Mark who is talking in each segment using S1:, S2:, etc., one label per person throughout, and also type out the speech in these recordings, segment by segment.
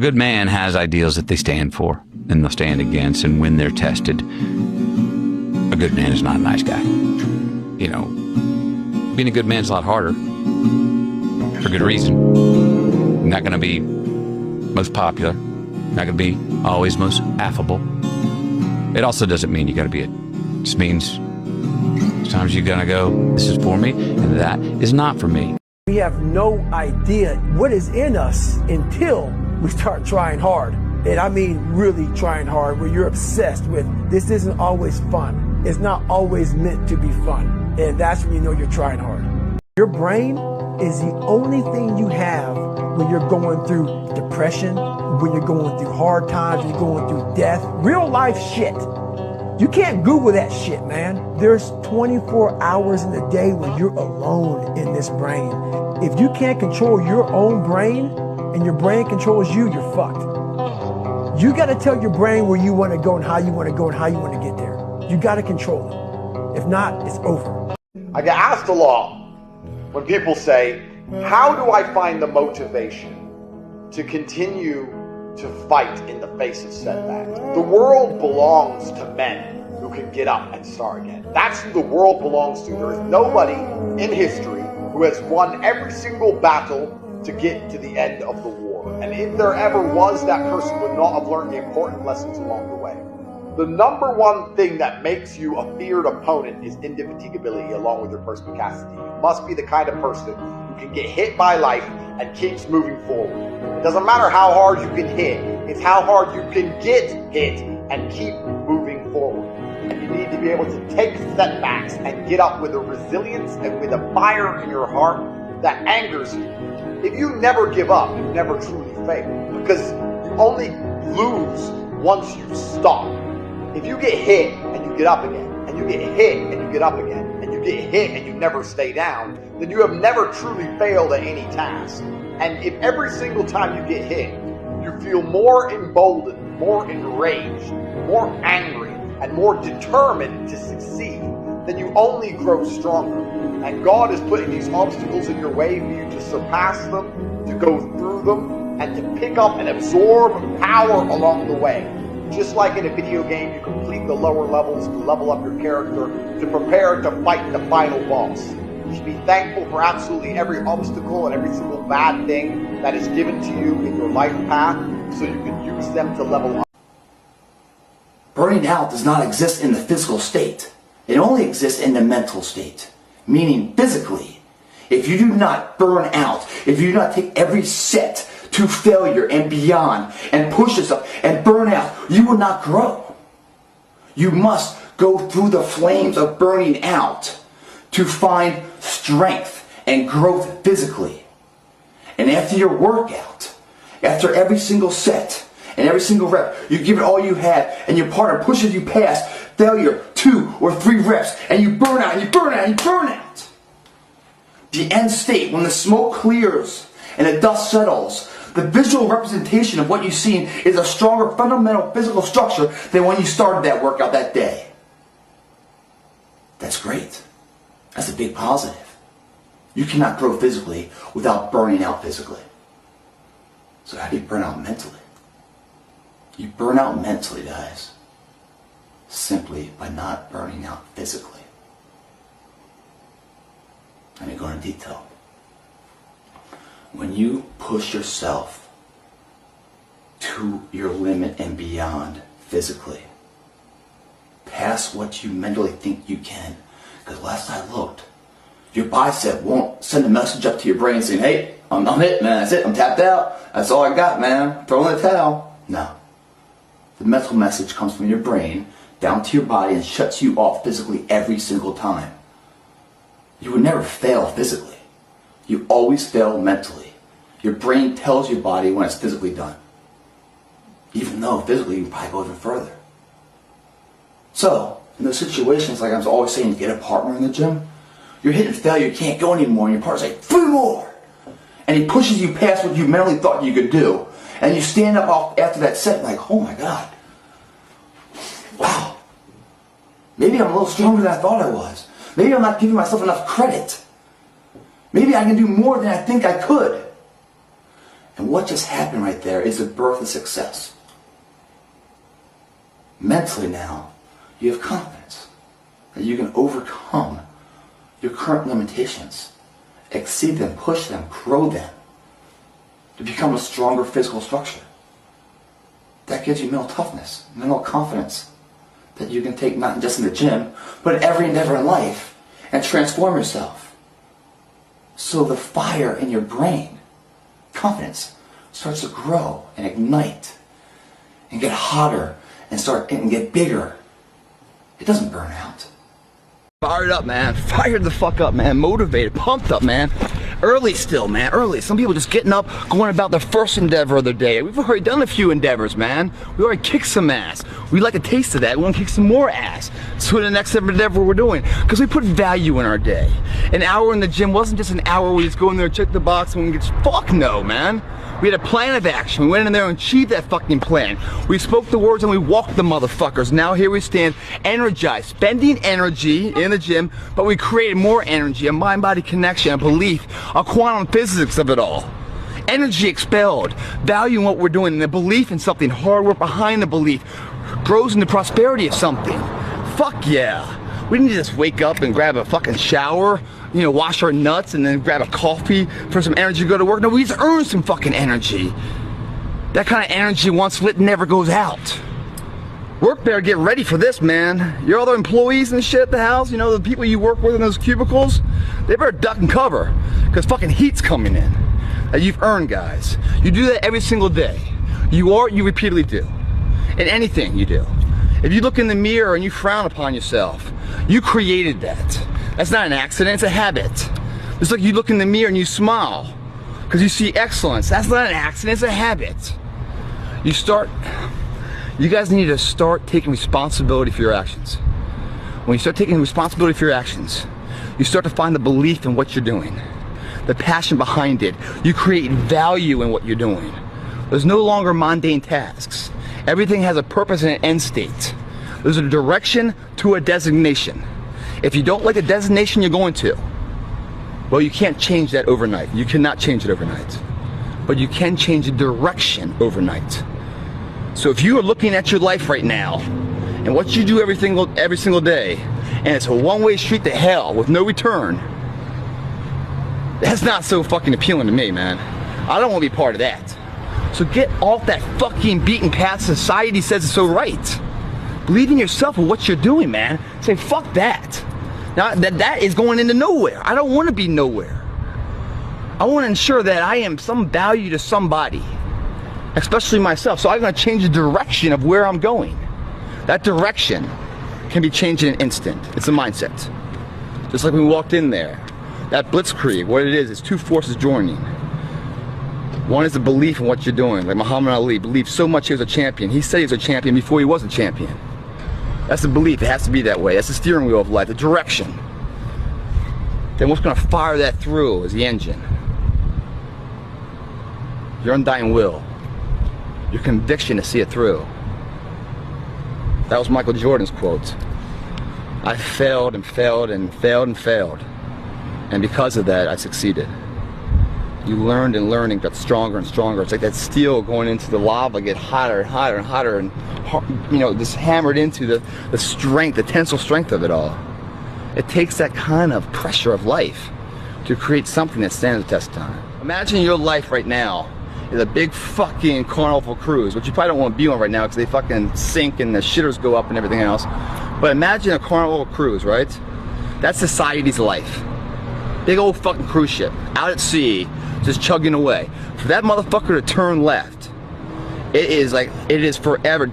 S1: A good man has ideals that they stand for and they'll stand against, and when they're tested, a good man is not a nice guy. You know, being a good man's a lot harder for good reason. You're not going to be most popular, not going to be always most affable. It also doesn't mean you got to be it. It just means sometimes you're going to go, this is for me, and that is not for me.
S2: We have no idea what is in us until we start trying hard. And I mean really trying hard, where you're obsessed with this isn't always fun. It's not always meant to be fun. And that's when you know you're trying hard. Your brain is the only thing you have when you're going through depression, when you're going through hard times, when you're going through death, real life shit. You can't Google that shit, man. There's 24 hours in the day when you're alone in this brain. If you can't control your own brain and your brain controls you, you're fucked. You got to tell your brain where you want to go and how you want to go and how you want to get there. You got to control it. If not, it's over.
S3: I get asked a lot when people say, how do I find the motivation to continue to fight in the face of setbacks? The world belongs to men who can get up and start again. That's who the world belongs to. There is nobody in history who has won every single battle to get to the end of the war. And if there ever was, that person would not have learned the important lessons along the way. The number one thing that makes you a feared opponent is indefatigability, along with your perspicacity. You must be the kind of person who can get hit by life and keeps moving forward. It doesn't matter how hard you can hit, it's how hard you can get hit and keep moving forward. And you need to be able to take setbacks and get up with a resilience and with a fire in your heart that angers you. If you never give up, you never truly fail, because you only lose once you stop. If you get hit and you get up again, and you get hit and you get up again, and you get hit and you never stay down, then you have never truly failed at any task. And if every single time you get hit, you feel more emboldened, more enraged, more angry, and more determined to succeed, then you only grow stronger. And God is putting these obstacles in your way for you to surpass them, to go through them, and to pick up and absorb power along the way. Just like in a video game, you complete the lower levels to level up your character, to prepare to fight the final boss. You should be thankful for absolutely every obstacle and every single bad thing that is given to you in your life path, so you can use them to level up.
S4: Burning out does not exist in the physical state. It only exists in the mental state. Meaning physically, if you do not burn out, if you do not take every set to failure and beyond and push yourself and burn out, you will not grow. You must go through the flames of burning out to find strength and growth physically. And after your workout, after every single set and every single rep, you give it all you have, and your partner pushes you past failure 2 or 3 reps, and you burn out, and you burn out, and you burn out. The end state, when the smoke clears and the dust settles, the visual representation of what you've seen is a stronger fundamental physical structure than when you started that workout that day. That's great. That's a big positive. You cannot grow physically without burning out physically. So how do you burn out mentally? You burn out mentally, guys, simply by not burning out physically. Let me go into detail. When you push yourself to your limit and beyond physically, past what you mentally think you can, because last I looked, your bicep won't send a message up to your brain saying, hey, I'm it, man, that's it, I'm tapped out, that's all I got, man, throw in the towel. No. The mental message comes from your brain down to your body and shuts you off physically every single time. You would never fail physically. You always fail mentally. Your brain tells your body when it's physically done. Even though physically you can probably go even further. So, in those situations, like I was always saying, get a partner in the gym. You're hitting failure, you can't go anymore, and your partner's like, 3 more! And he pushes you past what you mentally thought you could do. And you stand up after that set like, oh my God. Wow. Maybe I'm a little stronger than I thought I was. Maybe I'm not giving myself enough credit. Maybe I can do more than I think I could. And what just happened right there is the birth of success. Mentally now, you have confidence that you can overcome your current limitations, exceed them, push them, grow them, to become a stronger physical structure. That gives you mental toughness, mental confidence that you can take not just in the gym, but in every endeavor in life and transform yourself. So the fire in your brain, confidence, starts to grow and ignite and get hotter and get bigger. It doesn't burn out.
S5: Fired up, man. Fired the fuck up, man. Motivated, pumped up, man. Early still, man. Early. Some people just getting up, going about their first endeavor of their day. We've already done a few endeavors, man. We already kicked some ass. We like a taste of that. We want to kick some more ass. So the next endeavor we're doing, because we put value in our day. An hour in the gym wasn't just an hour where we just go in there, check the box, and we get fuck no, man. We had a plan of action. We went in there and achieved that fucking plan. We spoke the words and we walked the motherfuckers. Now here we stand, energized, spending energy in the gym, but we created more energy, a mind-body connection, a belief, a quantum physics of it all. Energy expelled, value in what we're doing, and the belief in something, hard work behind the belief, grows into prosperity of something. Fuck yeah. We didn't just wake up and grab a fucking shower, you know, wash our nuts and then grab a coffee for some energy to go to work. No, we just earned some fucking energy. That kind of energy, once lit, never goes out. Work better get ready for this, man. Your other employees and shit at the house, you know, the people you work with in those cubicles, they better duck and cover, because fucking heat's coming in. That you've earned, guys. You do that every single day. You are what you repeatedly do. In anything you do. If you look in the mirror and you frown upon yourself, you created that. That's not an accident, it's a habit. It's like you look in the mirror and you smile because you see excellence. That's not an accident, it's a habit. You guys need to start taking responsibility for your actions. When you start taking responsibility for your actions, you start to find the belief in what you're doing, the passion behind it. You create value in what you're doing. There's no longer mundane tasks. Everything has a purpose and an end state. There's a direction to a designation. If you don't like the designation you're going to, well, you can't change that overnight. You cannot change it overnight. But you can change the direction overnight. So if you are looking at your life right now, and what you do every single day, and it's a one-way street to hell with no return, that's not so fucking appealing to me, man. I don't want to be part of that. So get off that fucking beaten path society says is so right. Believe in yourself and what you're doing, man. Say, fuck that. Now, that is going into nowhere. I don't want to be nowhere. I want to ensure that I am some value to somebody, especially myself. So I'm going to change the direction of where I'm going. That direction can be changed in an instant. It's a mindset. Just like when we walked in there. That blitzkrieg, what it is two forces joining. One is the belief in what you're doing. Like Muhammad Ali believed so much he was a champion. He said he was a champion before he was a champion. That's the belief. It has to be that way. That's the steering wheel of life, the direction. Then what's going to fire that through is the engine. Your undying will. Your conviction to see it through. That was Michael Jordan's quote. I failed and failed and failed and failed. And because of that, I succeeded. You learned and learning, got stronger and stronger. It's like that steel going into the lava, get hotter and hotter and hotter, and you know, just hammered into the strength, the tensile strength of it all. It takes that kind of pressure of life to create something that stands the test of time. Imagine your life right now is a big fucking Carnival cruise, which you probably don't want to be on right now because they fucking sink and the shitters go up and everything else. But imagine a Carnival cruise, right? That's society's life. Big old fucking cruise ship, out at sea, just chugging away. For that motherfucker to turn left, it is forever.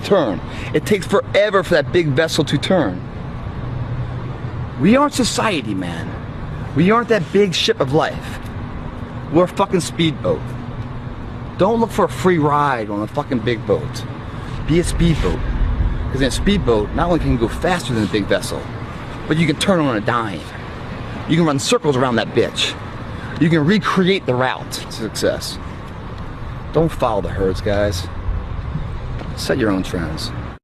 S5: Turn. It takes forever for that big vessel to turn. We aren't society, man. We aren't that big ship of life. We're a fucking speedboat. Don't look for a free ride on a fucking big boat. Be a speedboat. Because in a speedboat, not only can you go faster than a big vessel, but you can turn on a dime. You can run circles around that bitch. You can recreate the route to success. Don't follow the herds, guys. Set your own trends.